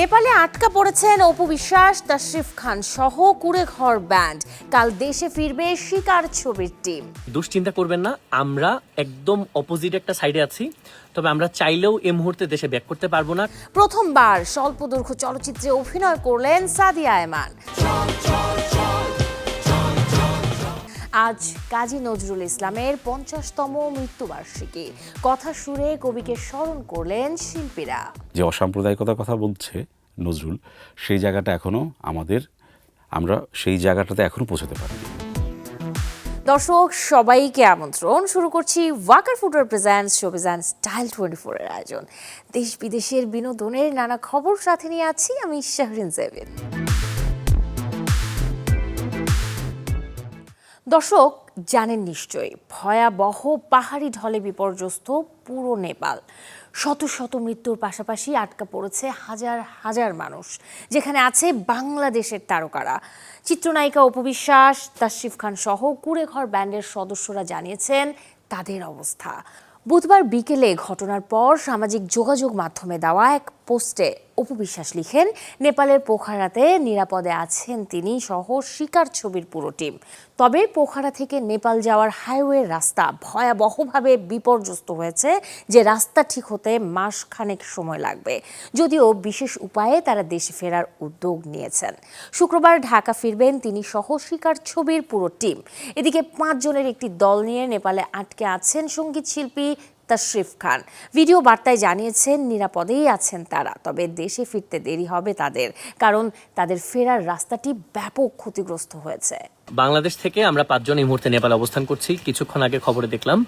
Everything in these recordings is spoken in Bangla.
নেপালে আটকা পড়েছেন অপু বিশ্বাস, তাশরিফ খান সহ কুঁড়েঘর ব্যান্ড। কাল দেশে ফিরবে শিকার ছবির টিম। দুশ্চিন্তা করবেন না, আমরা একদম অপোজিট একটা সাইডে আছি, তবে আমরা চাইলেও এই মুহূর্তে দেশে ব্যাক করতে পারবো না। প্রথমবার স্বল্পদৈর্ঘ্য চলচ্চিত্রে অভিনয় করলেন সাদিয়া আয়মান। আজ কাজী নজরুল ইসলামের 50তম মৃত্যুবার্ষিকী। কথা সুরে কবিকে স্মরণ করলেন শিল্পীরা। যে অসাম্প্রদায়িকতার কথা বলছে নজরুল, সেই জায়গাটা আমরা সেই জায়গাটাতে এখনো পৌঁছাতে পারিনি। দর্শক সবাইকে আমন্ত্রণ। শুরু করছি Walker footwear presents showbiz and style 24 এর আয়োজন। দেশ বিদেশের বিনোদনের নানা খবর সাথে নিয়ে আছি আমি শাহরিন জেবিন। দর্শক জানেন নিশ্চয়ই, ভয়াবহ পাহাড়ি ঢলে বিপর্যস্ত পুরো নেপাল। শত শত মৃত্যুর পাশাপাশি আটকা পড়েছে হাজার হাজার মানুষ, যেখানে আছে বাংলাদেশের তারকারা। চিত্রনায়িকা অপু বিশ্বাস, তাশরিফ খান সহ কুঁড়েঘর ব্যান্ডের সদস্যরা জানিয়েছেন তাদের অবস্থা। বুধবার বিকেলে ঘটনার পর সামাজিক যোগাযোগ মাধ্যমে দেওয়া এক পোস্টে অপু বিশ্বাস লিখেন, নেপালের পোখারাতে নিরাপদে আছেন তিনি সহ শিকার ছবির পুরো টিম। তবে পোখারা থেকে নেপাল যাওয়ার হাইওয়ে রাস্তা ভয়াবহভাবে বিপর্যস্ত হয়েছে, যে রাস্তা ঠিক হতে মাসখানেক সময় লাগবে। যদিও বিশেষ উপায়ে তারা দেশে ফেরার উদ্যোগ নিয়েছেন। শুক্রবার ঢাকা ফিরবেন তিনি সহ শিকার ছবির পুরো টিম। এদিকে 5 জনের একটি দল নিয়ে নেপালে আটকে আছেন সঙ্গীত শিল্পী তাশরিফ খান। ভিডিও বার্তায় জানিয়েছেন নিরাপদেই আছেন তারা, তবে দেশে ফিরতে দেরি হবে তাদের, কারণ তাদের ফেরার রাস্তাটি ব্যাপক ক্ষতিগ্রস্ত হয়েছে। বাংলাদেশ থেকে আমরা 5 জন এই মুহূর্তে নেপাল অবস্থান করছি। কিছুক্ষণ আগে খবরে দেখলাম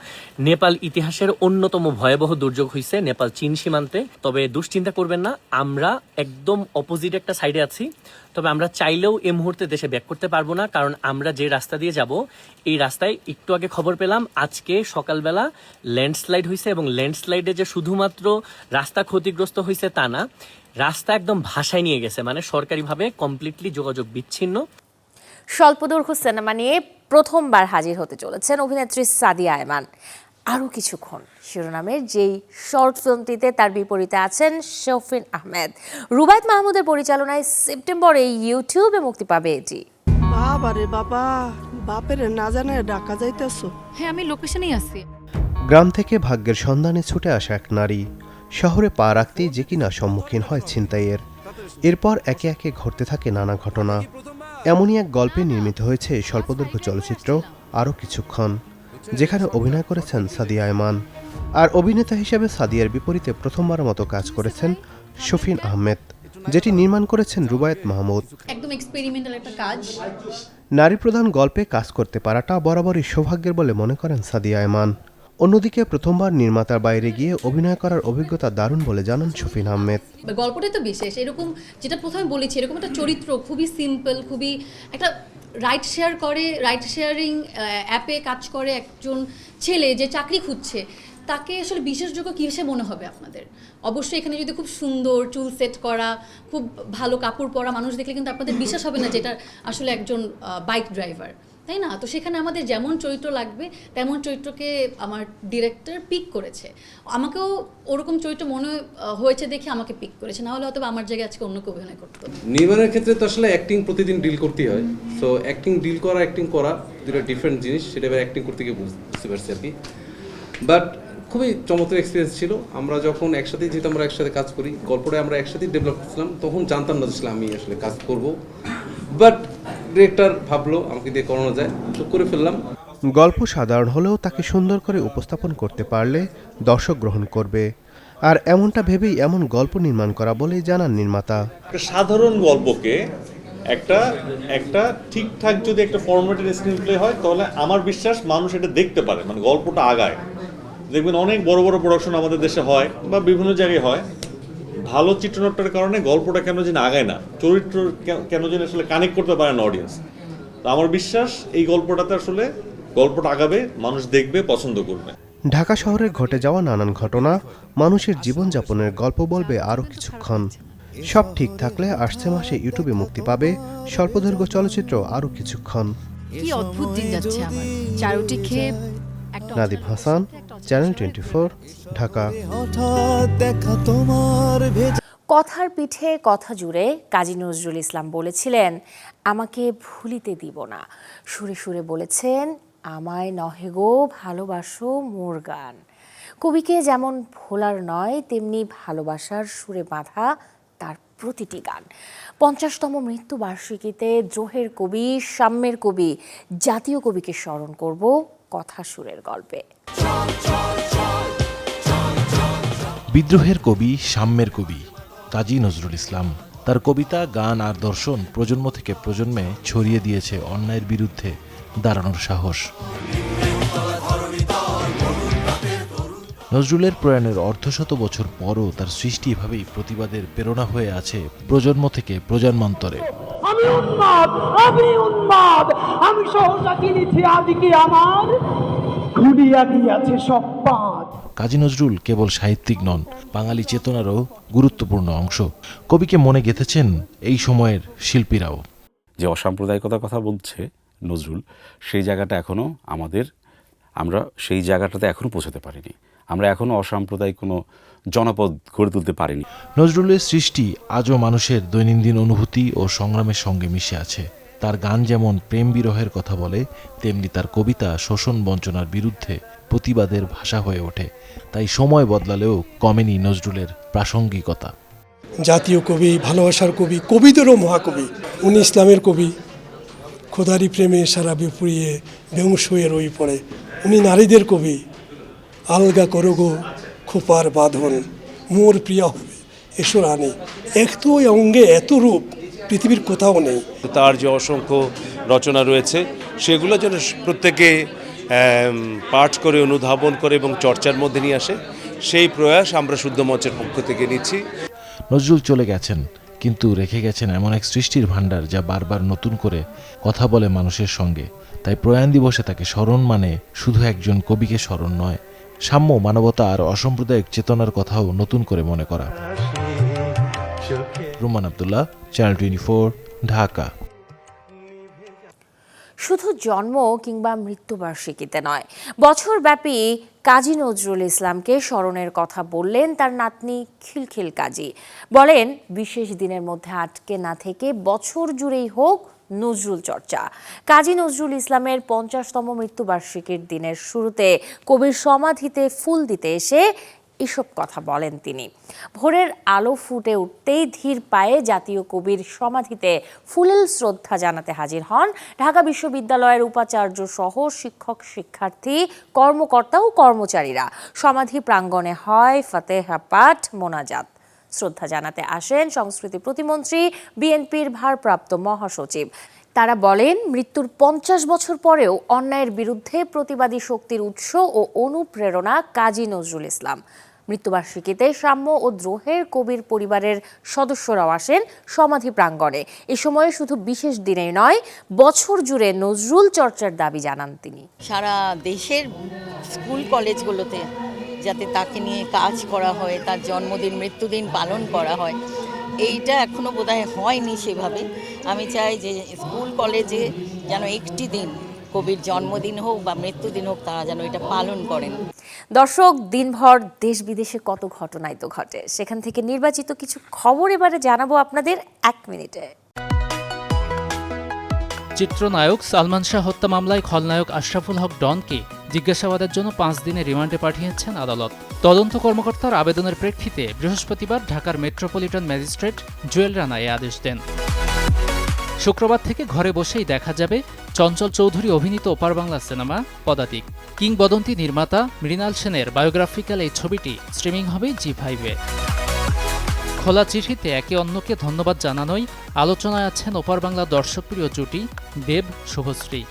নেপাল ইতিহাসের অন্যতম ভয়াবহ দুর্যোগ হয়েছে নেপাল চীন সীমান্তে। তবে দুশ্চিন্তা করবেন না, আমরা একদম অপোজিট একটা সাইডে আছি, তবে আমরা চাইলেও এই মুহূর্তে দেশে ব্যাক করতে পারবো না, কারণ আমরা যে রাস্তা দিয়ে যাব এই রাস্তায় একটু আগে খবর পেলাম আজকে সকালবেলা ল্যান্ডস্লাইড হয়েছে, এবং ল্যান্ডস্লাইডে যে শুধুমাত্র রাস্তা ক্ষতিগ্রস্ত হয়েছে তা না, রাস্তা একদম ভাসায় নিয়ে গেছে, মানে সরকারিভাবে কমপ্লিটলি যোগাযোগ বিচ্ছিন্ন। স্বল্পদৈর্ঘ্য সিনেমা নিয়ে প্রথমবার হাজির হতে চলেছেন অভিনেত্রী সাদিয়া আয়মান। আরও কিছুক্ষণ শিরোনামের যেই শর্ট ফিল্মটিতে তার বিপরীতে আছেন শৌফিন আহমেদ। রুবায়েত মাহমুদের পরিচালনায় সেপ্টেম্বরে ইউটিউবে মুক্তি পাবে এটি। বাবারে বাবা, বাপের না জানায় ডাকা যাইতেছো? হ্যাঁ, আমি লোকেশনেই আছি। গ্রাম থেকে ভাগ্যের সন্ধানে ছুটে আসা এক নারী শহরে পা রাখতেই যে কিনা সম্মুখীন হয় ছিনতাইয়ের। এরপর একে একে ঘটতে থাকে নানা ঘটনা। এমনই এক গল্পে নির্মিত হয়েছে স্বল্পদৈর্ঘ্য চলচ্চিত্র আরও কিছুক্ষণ, যেখানে অভিনয় করেছেন সাদিয়া আয়মান। আর অভিনেতা হিসেবে সাদিয়ার বিপরীতে প্রথমবারের মতো কাজ করেছেন শৌফিন আহমেদ, যেটি নির্মাণ করেছেন রুবায়েত মাহমুদ। একদম এক্সপেরিমেন্টাল একটা কাজ। নারী প্রধান গল্পে কাজ করতে পারাটা বরাবরই সৌভাগ্যের বলে মনে করেন সাদিয়া আয়মান। অন্যদিকে প্রথমবার নির্মাতার বাইরে গিয়ে অভিনয় করার অভিজ্ঞতা দারুণ বলে জানান শৌফিন আহমেদ। গল্পটাই তো বিশেষ, এরকম যেটা প্রথমে বলেছি, এরকম একটা চরিত্র খুবই সিম্পল, খুবই একটা রাইড শেয়ারিং অ্যাপে কাজ করে একজন ছেলে যে চাকরি খুঁজছে, তাকে আসলে বিশ্বাসযোগ্য কী হিসেবে মনে হবে আপনাদের? অবশ্যই এখানে যদি খুব সুন্দর চুল সেট করা, খুব ভালো কাপড় পরা মানুষ দেখলে কিন্তু আপনাদের বিশ্বাস হবে না যেটা আসলে একজন বাইক ড্রাইভার, তাই না? তো সেখানে আমাদের যেমন চরিত্র লাগবে তেমন চরিত্রকে আমার ডিরেক্টর পিক করেছে। আমাকেও ওরকম চরিত্র মনে হয়েছে দেখে আমাকে পিক করেছে, না হলে হয়তো আমার জায়গায় আজকে অন্য কেউ অভিনয় করতো। নির্মাণের ক্ষেত্রে তো আসলে অ্যাক্টিং প্রতিদিন ডিল করতেই হয়। সো অ্যাক্টিং ডিল করা, অ্যাক্টিং করা দুটো ডিফারেন্ট জিনিস, সেটা এবার অ্যাক্টিং করতে গিয়ে বুঝতে পারছি আর কি। বাট খুবই চমৎকার এক্সপিরিয়েন্স ছিল। আমরা যখন একসাথে যেহেতু আমরা একসাথে কাজ করি, গল্পটা আমরা একসাথেই ডেভেলপ করছিলাম, তখন জানতাম না আসলে আমি আসলে কাজ করব। বাট ডিরেক্টর ভাবলো আমাকে দিয়ে করানো যায়, তো করে ফেললাম। গল্প সাধারণ হলেও তাকে সুন্দর করে উপস্থাপন করতে পারলে দর্শক গ্রহণ করবে, আর এমনটা ভেবেই এমন গল্প নির্মাণ করা বলেই জানান নির্মাতা। সাধারণ গল্পকে একটা ঠিকঠাক যদি একটা ফরম্যাটের স্ক্রিন প্লে হয়, তাহলে আমার বিশ্বাস মানুষ এটা দেখতে পারে, মানে গল্পটা আগায়। দেখবেন অনেক বড় বড় প্রোডাকশন আমাদের দেশে হয় বা বিভিন্ন জায়গায় হয়, ভালো চিত্রনাট্যের কারণে গল্পটা কেন যেন আগায় না, চরিত্র কেন যেন আসলে কানেক্ট করতে পারে না অডিয়েন্স। তো আমার বিশ্বাস এই গল্পটাতে আসলে গল্পটা আগাবে, মানুষ দেখবে, পছন্দ করবে। ঢাকা শহরে ঘটে যাওয়া নানান ঘটনা মানুষের জীবনযাপনের গল্প বলবে আরও কিছুক্ষণ। সব ঠিক থাকলে আসছে মাসে ইউটিউবে মুক্তি পাবে স্বল্পদৈর্ঘ্য চলচ্চিত্র আরও কিছুক্ষণ। কি অদ্ভুত দিন যাচ্ছে আমার, চারুটি খেয়ে। নাদিম হাসান, চ্যানেল 24, ঢাকা। কথার পিঠে কথা জুড়ে কাজী নজরুল ইসলাম বলেছিলেন, আমাকে ভুলিতে দিব না। সুরে সুরে বলেছেন, আমায় নহে গো ভালোবাসো মোর গান। কবিকে যেমন ভোলার নয়, তেমনি ভালোবাসার সুরে বাঁধা তার প্রতিটি গান। 50তম মৃত্যুবার্ষিকীতে দ্রোহের কবি, সাম্যের কবি, জাতীয় কবিকে স্মরণ করব কথা সুরের গল্পে। বিদ্রোহের কবি, সাম্যের কবি কাজী নজরুল ইসলাম। তার কবিতা, গান আর দর্শন প্রজন্ম থেকে প্রজন্মে ছড়িয়ে দিয়েছে অন্যায়ের বিরুদ্ধে দাঁড়ানোর সাহস। নজরুলের প্রয়াণের অর্ধশত বছর পরও তার সৃষ্টি এভাবেই প্রতিবাদের প্রেরণা হয়ে আছে প্রজন্ম থেকে প্রজন্মান্তরে। আমি উন্মাদ, আমি সহসা কিনেছি আদিকে আমার ঘুরিয়া গিয়াছে সব পাঁচ। কাজী নজরুল কেবল সাহিত্যিক নন, বাঙালি চেতনারও গুরুত্বপূর্ণ অংশ। কবিকে মনে গেঁথেছেন এই সময়ের শিল্পীরাও। যে অসাম্প্রদায়িকতার কথা বলছে নজরুল, সেই জায়গাটা এখনও আমরা সেই জায়গাটাতে এখনও পৌঁছাতে পারিনি। আমরা এখনও অসাম্প্রদায়িক কোনো জনপদ গড়ে তুলতে পারিনি। নজরুলের সৃষ্টি আজও মানুষের দৈনন্দিন অনুভূতি ও সংগ্রামের সঙ্গে মিশে আছে। তার গান যেমন প্রেম বিরহের কথা বলে, তেমনি তার কবিতা শোষণ বঞ্চনার বিরুদ্ধে প্রতিবাদের ভাষা হয়ে ওঠে। তাই সময় বদলালেও কমেনি নজরুলের প্রাসঙ্গিকতা। জাতীয় কবি, ভালোবাসার কবি, কবিদেরও মহাকবি। উনি ইসলামের কবি। খোদারি প্রেমে সারা বিপুড়িয়ে বেহুশ হয়ে রই পড়ে। উনি নারীদের কবি। আলগা করো গো খোপার বাঁধন, মোর প্রিয়া হবে এসো রানী। একটু ওই অঙ্গে এত রূপ পৃথিবীর কোথাও নেই। তার যে অসংখ্য রচনা রয়েছে সেগুলো যেন প্রত্যেকে পাঠ করে, অনুধাবন করে এবং চর্চার মধ্যে নিয়ে আসে, সেই প্রয়াস আমরা শুদ্ধ মঞ্চের পক্ষ থেকে নিচ্ছি। নজরুল চলে গেছেন, কিন্তু রেখে গেছেন এমন এক সৃষ্টির ভাণ্ডার যা বারবার নতুন করে কথা বলে মানুষের সঙ্গে। তাই প্রয়াণ দিবসে তাকে স্মরণ মানে শুধু একজন কবিকে স্মরণ নয়, সাম্য, মানবতা আর অসাম্প্রদায়িক চেতনার কথাও নতুন করে মনে করা। রুমান আব্দুল্লাহ, চ্যানেল 24, ঢাকা। শুধু জন্ম কিংবা মৃত্যুবার্ষিকীতে নয়, বছরব্যাপী কাজী নজরুল ইসলামকে স্মরণের কথা বললেন তার নাতনি খিলখিল কাজী। বলেন, বিশেষ দিনের মধ্যে আটকে না থেকে বছর জুড়েই হোক নজরুল চর্চা। কাজী নজরুল ইসলামের 50তম মৃত্যুবার্ষিকীর দিনের শুরুতে কবির সমাধিতে ফুল দিতে এসে এসব কথা বলেন তিনি। ভোরের আলো ফুটে উঠতেই ধীর পায়ে জাতীয় কবির সমাধিতে ফুলেল শ্রদ্ধা জানাতে হাজির হন ঢাকা বিশ্ববিদ্যালয়ের উপাচার্য সহ শিক্ষক, শিক্ষার্থী, কর্মকর্তা ও কর্মচারীরা। সমাধি প্রাঙ্গণে হয় ফাতেহা পাঠ, মোনাজাত। শ্রদ্ধা জানাতে আসেন সংস্কৃতি প্রতিমন্ত্রী, বিএনপির ভারপ্রাপ্ত মহাসচিব। তারা বলেন, মৃত্যুর 50 বছর পরেও অন্যায়ের বিরুদ্ধে প্রতিবাদী শক্তির উৎস ও অনুপ্রেরণা কাজী নজরুল ইসলাম। মৃত্যুবার্ষিকীতে সাম্য ও দ্রোহের কবির পরিবারের সদস্যরাও আসেন সমাধি প্রাঙ্গণে। এ সময়ে শুধু বিশেষ দিনেই নয়, বছর জুড়ে নজরুল চর্চার দাবি জানান তিনি। সারা দেশের স্কুল কলেজগুলোতে যাতে তাকে নিয়ে কাজ করা হয়, তার জন্মদিন, মৃত্যুদিন পালন করা হয়, এইটা এখনো বোধহয় হয়নি সেভাবে। আমি চাই যে স্কুল কলেজে যেন একটি দিন, কবির জন্মদিন হোক বা মৃত্যুদিন হোক, তারা যেন এটা পালন করেন। দর্শক, দিনভর দেশ বিদেশে কত ঘটনাই তো ঘটে, সেখান থেকে নির্বাচিত কিছু খবর এবারে জানাবো আপনাদের 1 মিনিটে। চিত্রনায়ক সালমান শাহ হত্যা মামলায় খলনায়ক আশরাফুল হক ডনকে জিজ্ঞাসাবাদের জন্য 5 দিনের রিমান্ডে পাঠিয়েছেন আদালত। তদন্ত কর্মকর্তার আবেদনের প্রেক্ষিতে বৃহস্পতিবার ঢাকার মেট্রোপলিটন ম্যাজিস্ট্রেট জুয়েল রানা এ আদেশ দেন। শুক্রবার থেকে ঘরে বসেই দেখা যাবে চঞ্চল চৌধুরী অভিনীত ওপার বাংলা সিনেমা পদাতিক। কিংবদন্তি নির্মাতা মৃণাল সেনের বায়োগ্রাফিক্যাল এই ছবিটি স্ট্রিমিং হবে জি5-এ। খোলা চিঠিতে একে অন্যকে ধন্যবাদ জানানোই আলোচনায় আছেন ওপার বাংলা দর্শকপ্রিয় জুটি দেব, শুভশ্রী।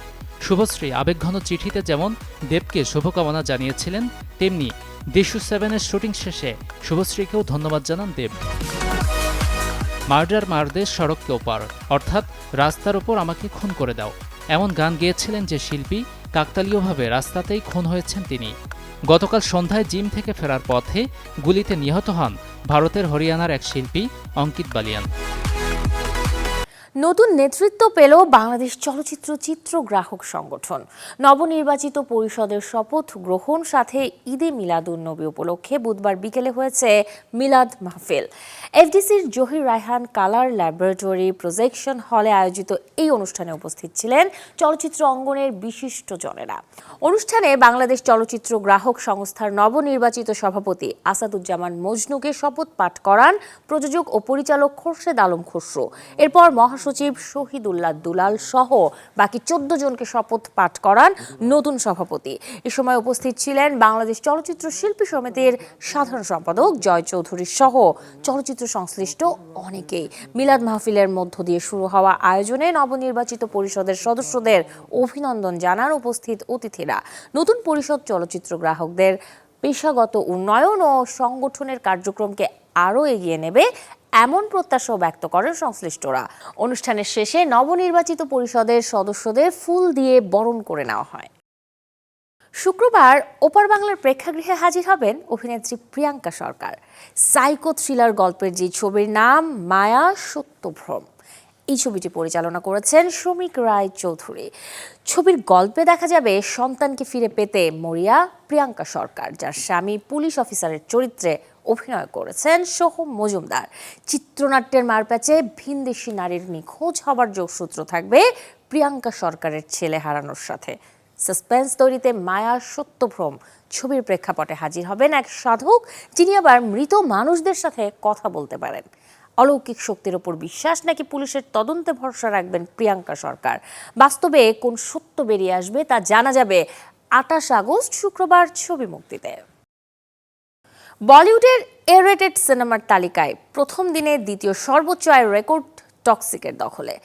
শুভশ্রী আবেগঘন চিঠিতে যেমন দেবকে শুভকামনা জানিয়েছিলেন, তেমনি দেশু 7-এর শুটিং শেষে শুভশ্রীকেও ধন্যবাদ জানান দেব। মার্ডার মারদের সড়ককে ওপার, অর্থাৎ রাস্তার ওপর আমাকে খুন করে দাও, এমন গান গেয়েছিলেন যে শিল্পী, কাকতালীয়ভাবে রাস্তাতেই খুন হয়েছেন তিনি। গতকাল সন্ধ্যায় জিম থেকে ফেরার পথে গুলিতে নিহত হন ভারতের হরিয়ানার এক শিল্পী অঙ্কিত বালিয়ান। নতুন নেতৃত্ব পেল বাংলাদেশ চলচ্চিত্র চিত্রগ্রাহক সংগঠন। নবনির্বাচিত পরিষদের শপথ গ্রহণ সাথে ঈদে মিলাদুন্নবী উপলক্ষে বুধবার বিকেলে হয়েছে মিলাদ মাহফিল। এফডিসির Zahir Raihan colour laboratory projection হলে আয়োজিত এই অনুষ্ঠানে উপস্থিত ছিলেন চলচ্চিত্র অঙ্গনের বিশিষ্টজনেরা। অনুষ্ঠানে বাংলাদেশ চলচ্চিত্র গ্রাহক সংস্থার নবনির্বাচিত সভাপতি আসাদুজ্জামান মজনুকে শপথ পাঠ করান প্রযোজক ও পরিচালক খোরশেদ আলম খসরু। এরপর মহাসচিব শহীদুল্লাহ দুলাল সহ বাকি 14 জনকে শপথ পাঠ করান নতুন সভাপতি। এ সময় উপস্থিত ছিলেন বাংলাদেশ চলচ্চিত্র শিল্পী সমিতির সাধারণ সম্পাদক জয় চৌধুরী সহ চলচ্চিত্র সংশ্লিষ্ট অনেকেই। মিলাদ মাহফিলের মধ্য দিয়ে শুরু হওয়া আয়োজনে নবনির্বাচিত পরিষদের সদস্যদের অভিনন্দন জানান উপস্থিত অতিথিরা। নতুন পরিষদ চলচ্চিত্র গ্রাহকদের পেশাগত উন্নয়ন ও সংগঠনের কার্যক্রমকে আরও এগিয়ে নেবে এমন প্রত্যাশাও ব্যক্ত করেন সংশ্লিষ্টরা। অনুষ্ঠানের শেষে নবনির্বাচিত পরিষদের সদস্যদের ফুল দিয়ে বরণ করে নেওয়া হয়। শুক্রবার ওপার বাংলার প্রেক্ষাগৃহে হাজির হবেন অভিনেত্রী প্রিয়াঙ্কা সরকার। সাইকো থ্রিলার গল্পের যে ছবির নাম মায়া সত্যভ্রম, এই ছবিটি পরিচালনা করেছেন শমিক রায় চৌধুরী। ছবির গল্পে দেখা যাবে সন্তানকে ফিরে পেতে মরিয়া প্রিয়াঙ্কা সরকার, যার স্বামী পুলিশ অফিসারের চরিত্রে অভিনয় করেছেন সোহম মজুমদার। চিত্রনাট্যের মারপ্যাচে ভিনদেশি নারীর নিখোঁজ হবার যোগসূত্র থাকবে প্রিয়াঙ্কা সরকারের ছেলে হারানোর সাথে। সাসপেন্স তৈরিতে মায়া সত্যভ্রম ছবির প্রেক্ষাপটে হাজির হবেন এক সাধক, যিনি আবার মৃত মানুষদের সাথে কথা বলতে পারেন। অলৌকিক শক্তির ওপর বিশ্বাস নাকি পুলিশের তদন্তে ভরসা রাখবেন প্রিয়াঙ্কা সরকার? বাস্তবে কোন সত্য বেরিয়ে আসবে তা জানা যাবে 28 আগস্ট শুক্রবার ছবি মুক্তিতে। বলিউডের এ-রেটেড সিনেমার তালিকায় প্রথম দিনে দ্বিতীয় সর্বোচ্চ আয়ের রেকর্ড টক্সিকের দখলে।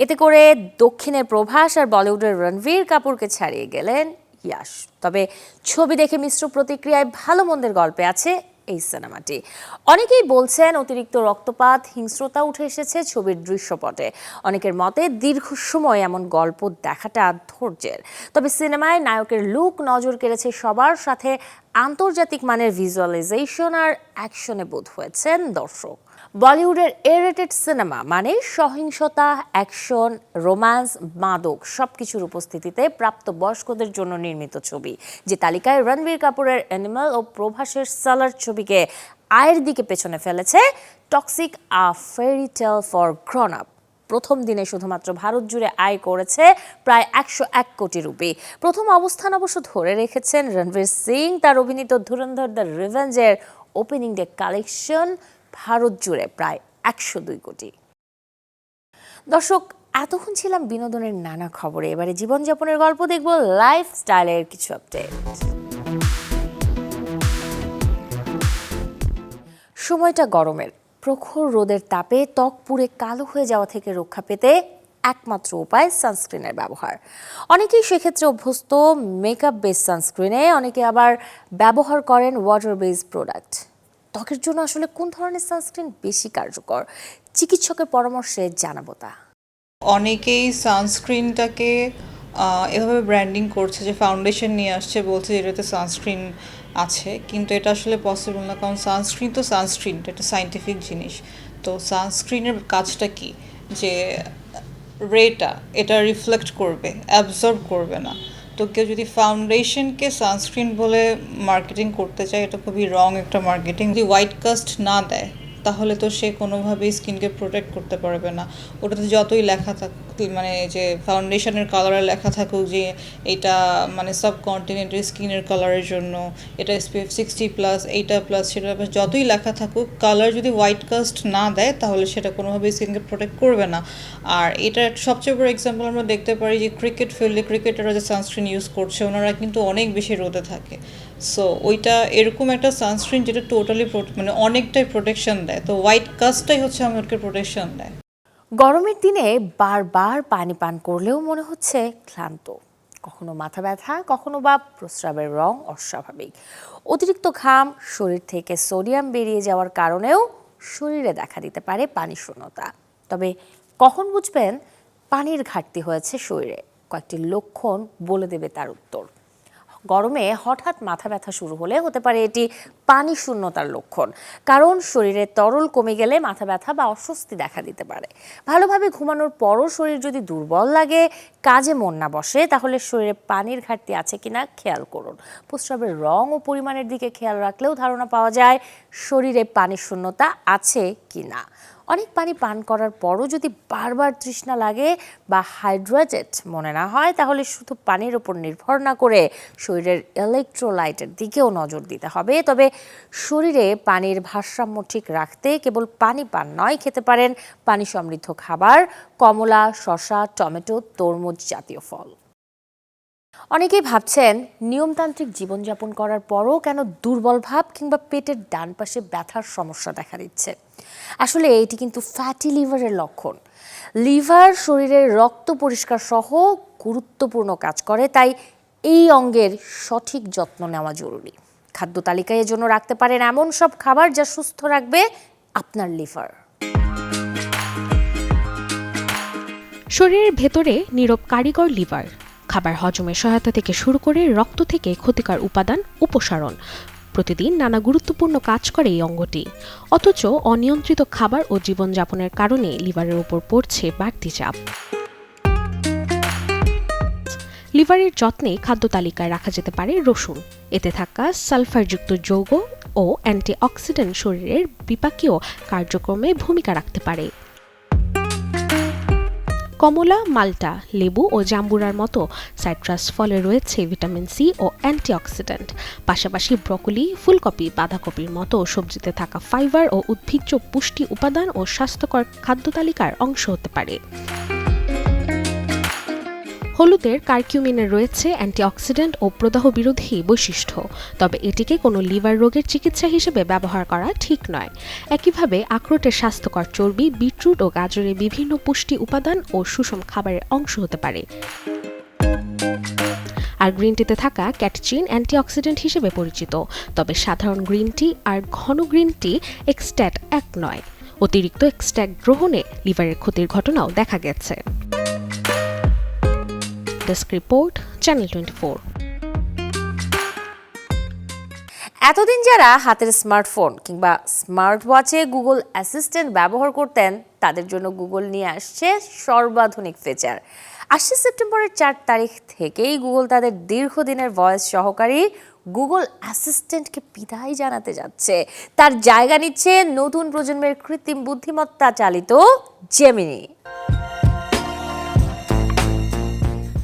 এতে করে দক্ষিণের প্রভাস আর বলিউডের রণবীর কাপুরকে ছাড়িয়ে গেলেন ইয়াশ। তবে ছবি দেখে মিশ্র প্রতিক্রিয়ায় ভালো মন্দের গল্পে আছে এই সিনেমাটি। অনেকেই বলছেন অতিরিক্ত রক্তপাত, হিংস্রতা উঠে এসেছে ছবির দৃশ্যপটে। অনেকের মতে দীর্ঘ সময় এমন গল্প দেখাটা ধৈর্যের। তবে সিনেমায় নায়কের লুক নজর কেড়েছে সবার, সাথে আন্তর্জাতিক মানের ভিজুয়ালাইজেশন আর অ্যাকশনে বোধ হয়েছেন দর্শক। বলিউডের এ-রেটেড সিনেমা মানে সহিংসতা, অ্যাকশন, রোম্যান্স, মাদক সবকিছুর উপস্থিতিতে প্রাপ্তবয়স্কদের জন্য নির্মিত ছবি। যে তালিকায় রণবীর কাপুরের অ্যানিমাল ও প্রভাসের সালার ছবিকে আয়ের দিকে পেছনে ফেলেছে toxic a fairy tale for grown up. প্রথম দিনে শুধুমাত্র ভারত জুড়ে আয় করেছে প্রায় 101 কোটি রুপি। প্রথম অবস্থান অবশ্য ধরে রেখেছেন রণবীর সিং। তার অভিনীত ধুরন্ধর দ্য রিভেঞ্জের ওপেনিং ডে কালেকশন ভারত জুড়ে প্রায় 102 কোটি। দর্শক, এতক্ষণ ছিলাম বিনোদনের নানা খবরে। এবারে জীবনযাপনের গল্প দেখব, লাইফস্টাইলের কিছু আপডেট। সময়টা গরমের। প্রখর রোদের তাপে ত্বক পুড়ে কালো হয়ে যাওয়া থেকে রক্ষা পেতে একমাত্র উপায় সানস্ক্রিনের ব্যবহার। অনেকেই সেক্ষেত্রে অভ্যস্ত মেকআপ বেস সানস্ক্রিনে, অনেকে আবার ব্যবহার করেন ওয়াটার বেস প্রোডাক্ট। ত্বকের জন্য আসলে কোন ধরনের সানস্ক্রিন বেশি কার্যকর? চিকিৎসকের পরামর্শে জানাবো তা। অনেকেই সানস্ক্রিনটাকে এভাবে ব্র্যান্ডিং করছে যে ফাউন্ডেশন নিয়ে আসছে, বলছে এটাতে সানস্ক্রিন আছে, কিন্তু এটা আসলে পসিবল না। কারণ সানস্ক্রিন তো সানস্ক্রিন, এটা সায়েন্টিফিক জিনিস। তো সানস্ক্রিনের কাজটা কি, যে রেটা এটা রিফ্লেক্ট করবে, অ্যাবজর্ব করবে না। তো কেউ যদি ফাউন্ডেশনকে সানস্ক্রিন বলে মার্কেটিং করতে চায়, এটা খুবই রং একটা মার্কেটিং। যদি হোয়াইট কাস্ট না দেয় তাহলে তো সে কোনোভাবেই স্কিনকে প্রোটেক্ট করতে পারবে না। ওটাতে যতই লেখা থাকুক, মানে যে ফাউন্ডেশনের কালারে লেখা থাকুক যে এটা মানে সাবকন্টিনেন্টের স্কিনের কালারের জন্য, এটা SPF 60+, এইটা প্লাস, সেটা প্লাস, যতই লেখা থাকুক, কালার যদি হোয়াইট কাস্ট না দেয় তাহলে সেটা কোনোভাবেই স্কিনকে প্রোটেক্ট করবে না। আর এটার সবচেয়ে বড় এক্সাম্পল আমরা দেখতে পারি যে ক্রিকেট ফিল্ডে ক্রিকেটাররা যে সানস্ক্রিন ইউজ করছে, ওনারা কিন্তু অনেক বেশি রোদে থাকে। সো ওইটা এরকম একটা সানস্ক্রিন যেটা টোটালি মানে অনেকটাই প্রোটেকশন দেয়। তো হোয়াইট কাস্টটাই হচ্ছে আমাদেরকে প্রোটেকশন দেয়। গরমের দিনে বারবার পানি পান করলেও মনে হচ্ছে ক্লান্ত, কখনো মাথা ব্যথা, কখনো বা প্রস্রাবের রং অস্বাভাবিক। অতিরিক্ত ঘাম, শরীর থেকে সোডিয়াম বেরিয়ে যাওয়ার কারণেও শরীরে দেখা দিতে পারে পানি শূন্যতা। তবে কখন বুঝবেন পানির ঘাটতি হয়েছে শরীরে? কয়েকটি লক্ষণ বলে দেবে তার উত্তর। গরমে হঠাৎ মাথা ব্যথা শুরু হলে হতে পারে এটি পানি শূন্যতার লক্ষণ, কারণ শরীরে তরল কমে গেলে মাথা ব্যথা বা অস্বস্তি দেখা দিতে পারে। ভালোভাবে ঘুমানোর পরও শরীর যদি দুর্বল লাগে, কাজে মন না বসে, তাহলে শরীরে পানির ঘাটতি আছে কিনা খেয়াল করুন। প্রস্রাবের রং ও পরিমাণের দিকে খেয়াল রাখলেও ধারণা পাওয়া যায় শরীরে পানির শূন্যতা আছে কিনা। অনেক পানি পান করার পরও যদি বারবার তৃষ্ণা লাগে বা হাইড্রেটেড মনে না হয়, তাহলে শুধু পানির উপর নির্ভর না করে শরীরের ইলেকট্রোলাইটের দিকেও নজর দিতে হবে। তবে শরীরে পানির ভারসাম্য ঠিক রাখতে কেবল পানি পান নয়, খেতে পারেন পানি সমৃদ্ধ খাবার, কমলা, শসা, টমেটো, তরমুজ জাতীয় ফল। অনেকেই ভাবছেন নিয়মতান্ত্রিক জীবনযাপন করার পরও কেন দুর্বল ভাব কিংবা পেটের ডান পাশে ব্যথার সমস্যা দেখা দিচ্ছে। আসলে এটি কিন্তু ফ্যাটি লিভারের লক্ষণ। লিভার শরীরের রক্ত পরিষ্কার সহ গুরুত্বপূর্ণ কাজ করে, তাই এই অঙ্গের সঠিক যত্ন নেওয়া জরুরি। খাদ্য তালিকায় জন্য রাখতে পারেন এমন সব খাবার যা সুস্থ রাখবে আপনার লিভার। শরীরের ভেতরে নীরব কারিগর লিভার। খাবার হজমের সহায়তা থেকে শুরু করে রক্ত থেকে ক্ষতিকর উপাদান অপসারণ, প্রতিদিন নানা গুরুত্বপূর্ণ কাজ করে এই অঙ্গটি। অথচ অনিয়ন্ত্রিত খাবার ও জীবনযাপনের কারণে লিভারের উপর পড়ছে বাড়তি চাপ। লিভারের যত্নে খাদ্য তালিকায় রাখা যেতে পারে রসুন। এতে থাকা সালফারযুক্ত যৌগ ও অ্যান্টিঅক্সিডেন্ট শরীরের বিপাকীয় কার্যক্রমে ভূমিকা রাখতে পারে। কমলা, মাল্টা, লেবু ও জাম্বুরার মতো সাইট্রাস ফলে রয়েছে ভিটামিন সি ও অ্যান্টিঅক্সিডেন্ট। পাশাপাশি ব্রকোলি, ফুলকপি, বাঁধাকপির মতো সবজিতে থাকা ফাইবার ও উদ্ভিজ্জ পুষ্টি উপাদান ও স্বাস্থ্যকর খাদ্য তালিকার অংশ হতে পারে। হলুদের কারকিউমিনে রয়েছে অ্যান্টিঅক্সিডেন্ট ও প্রদাহ বিরোধী বৈশিষ্ট্য, তবে এটিকে কোনো লিভার রোগের চিকিৎসা হিসেবে ব্যবহার করা ঠিক নয়। একইভাবে আখরোটের স্বাস্থ্যকর চর্বি, বিটরুট ও গাজরের বিভিন্ন পুষ্টি উপাদান ও সুষম খাবারের অংশ হতে পারে। আর গ্রিন টিতে থাকা ক্যাটেচিন অ্যান্টিঅক্সিডেন্ট হিসেবে পরিচিত, তবে সাধারণ গ্রিন টি আর ঘন গ্রিন টি এক্সট্যাট এক নয়। অতিরিক্ত এক্সট্যাট গ্রহণে লিভারের ক্ষতির ঘটনাও দেখা গেছে। Desk report, channel 24। এতদিন যারা হাতের স্মার্টফোন কিংবা স্মার্ট ওয়াচে গুগল অ্যাসিস্ট্যান্ট ব্যবহার করতেন, তাদের জন্য গুগল নিয়ে আসছে সর্বাধুনিক ফিচার। ৮ সেপ্টেম্বরের 4 তারিখ থেকেই গুগল তাদের দীর্ঘদিনের ভয়েস সহকারী গুগল অ্যাসিস্ট্যান্টকে বিদায় জানাতে যাচ্ছে। তার জায়গা নিচ্ছে নতুন প্রজন্মের কৃত্রিম বুদ্ধিমত্তা চালিত জেমিনি।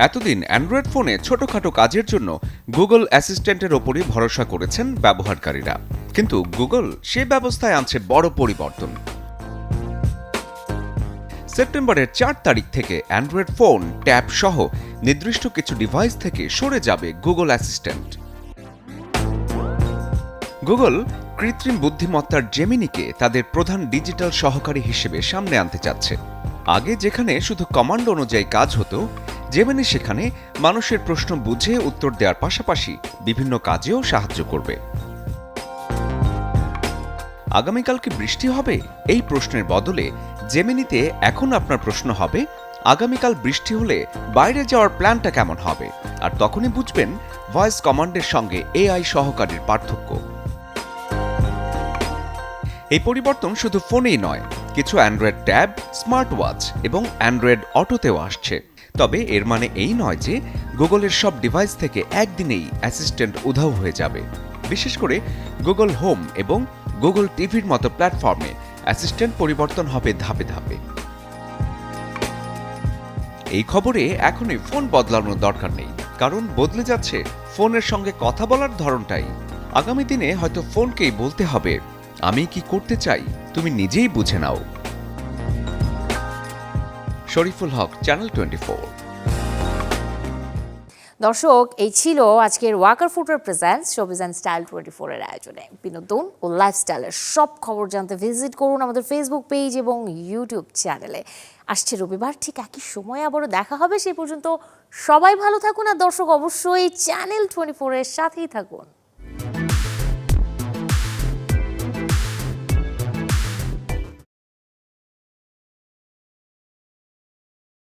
এতদিন অ্যান্ড্রয়েড ফোনে ছোটখাটো কাজের জন্য গুগল অ্যাসিস্ট্যান্টের ওপরই ভরসা করেছেন ব্যবহারকারীরা, কিন্তু গুগল সে ব্যবস্থায় আনছে বড় পরিবর্তন। সেপ্টেম্বরের 4 তারিখ থেকে অ্যান্ড্রয়েড ফোন, ট্যাব সহ নির্দিষ্ট কিছু ডিভাইস থেকে সরে যাবে গুগল অ্যাসিস্ট্যান্ট। গুগল কৃত্রিম বুদ্ধিমত্তার জেমিনিকে তাদের প্রধান ডিজিটাল সহকারী হিসেবে সামনে আনতে চাচ্ছে। আগে যেখানে শুধু কমান্ড অনুযায়ী কাজ হতো, জেমিনি সেখানে মানুষের প্রশ্ন বুঝে উত্তর দেওয়ার পাশাপাশি বিভিন্ন কাজেও সাহায্য করবে। আগামীকাল কি বৃষ্টি হবে? এই প্রশ্নের বদলে জেমিনিতে এখন আপনার প্রশ্ন হবে, আগামীকাল বৃষ্টি হলে বাইরে যাওয়ার প্ল্যানটা কেমন হবে? আর তখনই বুঝবেন ভয়েস কমান্ডের সঙ্গে এআই সহকারীর পার্থক্য। এই পরিবর্তন শুধু ফোনেই নয়, কিছু অ্যান্ড্রয়েড ট্যাব, স্মার্ট ওয়াচ এবং অ্যান্ড্রয়েড অটোতেও আসছে। তবে এর মানে এই নয় যে গুগলের সব ডিভাইস থেকে একদিনেই অ্যাসিস্ট্যান্ট উধাও হয়ে যাবে। বিশেষ করে গুগল হোম এবং গুগল টিভির মতো প্ল্যাটফর্মে অ্যাসিস্ট্যান্ট পরিবর্তন হবে ধাপে ধাপে। এই খবরে এখনই ফোন বদলানোর দরকার নেই, কারণ বদলে যাচ্ছে ফোনের সঙ্গে কথা বলার ধরনটাই। আগামী দিনে হয়তো ফোনকেই বলতে হবে, আমি কি করতে চাই তুমি নিজেই বুঝে নাও। শরীফুল হক, চ্যানেল 24। দর্শক, এই ছিল আজকের Walker footwear presents showbiz and style 24 এর আয়োজনে। বিনোদন ও লাইফস্টাইলের সব খবর জানতে ভিজিট করুন আমাদের ফেসবুক পেজ এবং ইউটিউব চ্যানেলে। আসছে রবিবার ঠিক একই সময় আবারও দেখা হবে। সেই পর্যন্ত সবাই ভালো থাকুন, আর দর্শক অবশ্যই চ্যানেল 24 এর সাথেই থাকুন।